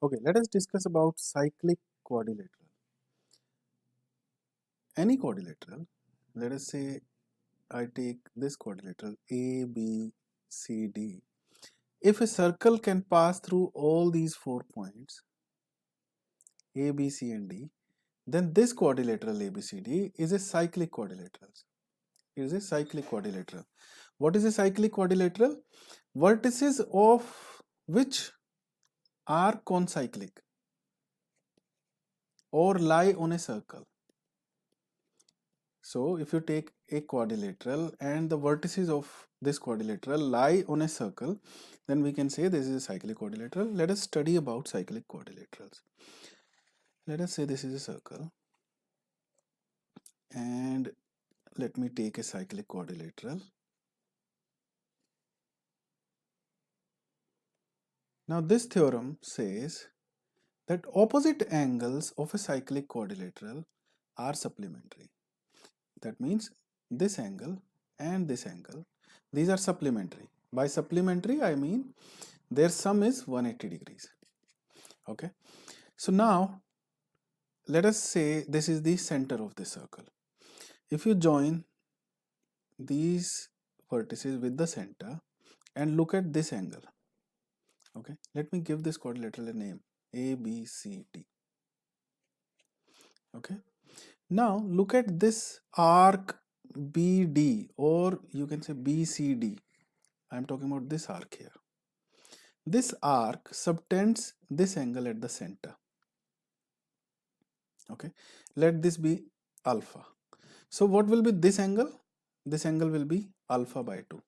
Okay, let us discuss about cyclic quadrilateral. Any quadrilateral, let us say I take this quadrilateral A, B, C, D. If a circle can pass through all these 4 points A, B, C and D, then this quadrilateral ABCD is a cyclic quadrilateral. It is a cyclic quadrilateral. What is a cyclic quadrilateral? Vertices of which are concyclic or lie on a circle. So if you take a quadrilateral and the vertices of this quadrilateral lie on a circle, then we can say this is a cyclic quadrilateral. Let us study about cyclic quadrilaterals. Let us say this is a circle and let me take a cyclic quadrilateral. Now this theorem says that opposite angles of a cyclic quadrilateral are supplementary. That means this angle and this angle, these are supplementary. By supplementary I mean their sum is 180 degrees. Okay, so now let us say this is the center of the circle. If you join these vertices with the center and look at this angle, okay, let me give this quadrilateral a name ABCD. Okay, now look at this arc BD, or you can say BCD. I am talking about this arc here. This arc subtends this angle at the center. Okay, let this be alpha. So what will be this angle? This angle will be alpha by 2,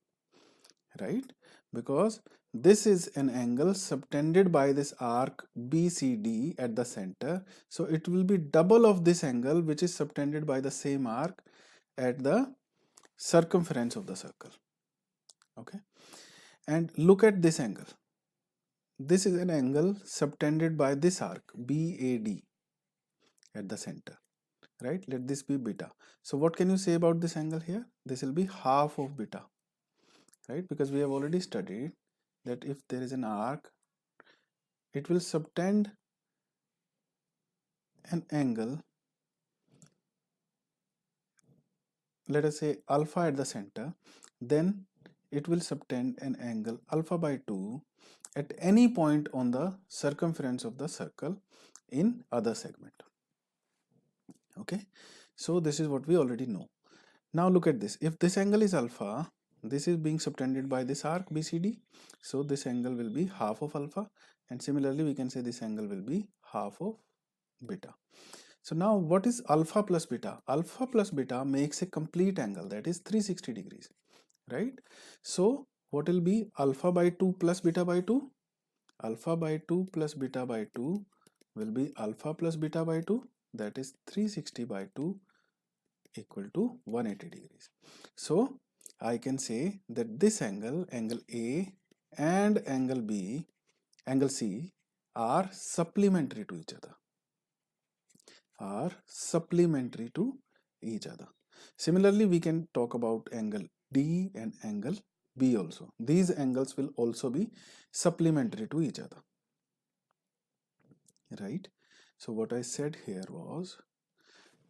right? Because this is an angle subtended by this arc BCD at the center. So it will be double of this angle which is subtended by the same arc at the circumference of the circle. Okay, and look at this angle. This is an angle subtended by this arc BAD at the center, right? Let this be beta. So what can you say about this angle here? This will be half of beta, right? Because we have already studied that if there is an arc, it will subtend an angle, let us say alpha at the center, then it will subtend an angle alpha by 2 at any point on the circumference of the circle in other segment. Okay, so this is what we already know. Now look at this. If this angle is alpha, this is being subtended by this arc BCD, so this angle will be half of alpha, and similarly we can say this angle will be half of beta. So now what is alpha plus beta? Alpha plus beta makes a complete angle, that is 360 degrees, right? So what will be alpha by 2 plus beta by 2? Alpha by 2 plus beta by 2 will be alpha plus beta by 2, that is 360 by 2 equal to 180 degrees. So I can say that this angle, angle A and angle B, angle C are supplementary to each other. Similarly, we can talk about angle D and angle B also. These angles will also be supplementary to each other, right? So what I said here was,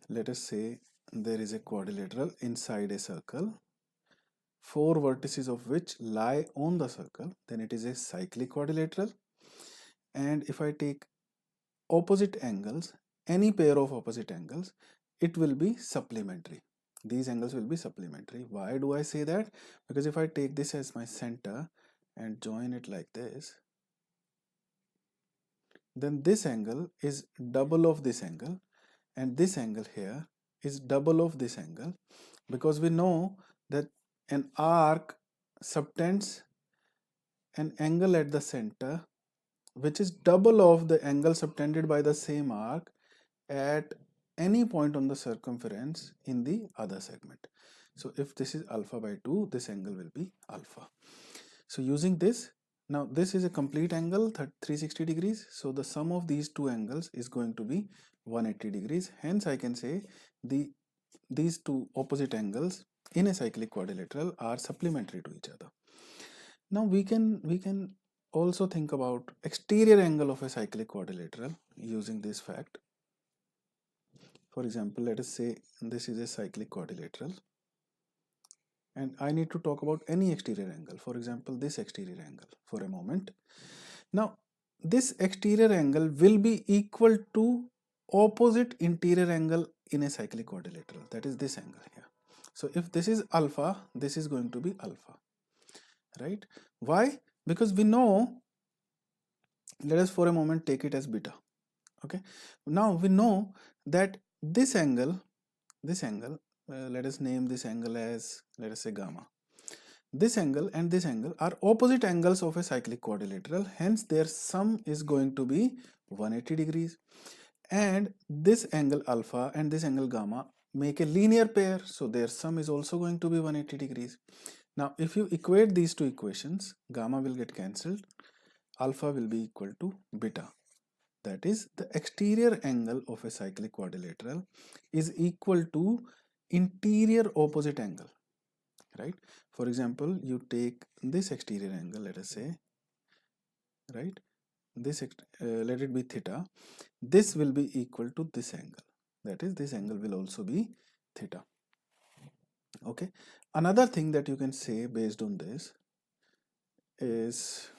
let us say there is a quadrilateral inside a circle, 4 vertices of which lie on the circle, then it is a cyclic quadrilateral. And if I take opposite angles, any pair of opposite angles, it will be supplementary. These angles will be supplementary. Why do I say that? Because if I take this as my center and join it like this, then this angle is double of this angle, and this angle here is double of this angle, because we know that an arc subtends an angle at the center which is double of the angle subtended by the same arc at any point on the circumference in the other segment. So if this is alpha by 2, this angle will be alpha. So using this, now this is a complete angle, 360 degrees. So the sum of these two angles is going to be 180 degrees. Hence I can say these two opposite angles in a cyclic quadrilateral are supplementary to each other. Now we can also think about exterior angle of a cyclic quadrilateral using this fact. For example, let us say this is a cyclic quadrilateral and I need to talk about any exterior angle. For example, this exterior angle for a moment. Now, this exterior angle will be equal to opposite interior angle in a cyclic quadrilateral, that is this angle here. So if this is alpha, this is going to be alpha, right? Why? Because we know, let us for a moment take it as beta. Okay, now we know that this angle, let us name this angle as, let us say, gamma. This angle and this angle are opposite angles of a cyclic quadrilateral, hence their sum is going to be 180 degrees. And this angle alpha and this angle gamma make a linear pair, so their sum is also going to be 180 degrees. Now if you equate these two equations, gamma will get cancelled, alpha will be equal to beta. That is, the exterior angle of a cyclic quadrilateral is equal to interior opposite angle, right? For example, you take this exterior angle, let us say, right? This let it be theta. This will be equal to this angle. That is, this angle will also be theta. Okay. Another thing that you can say based on this is,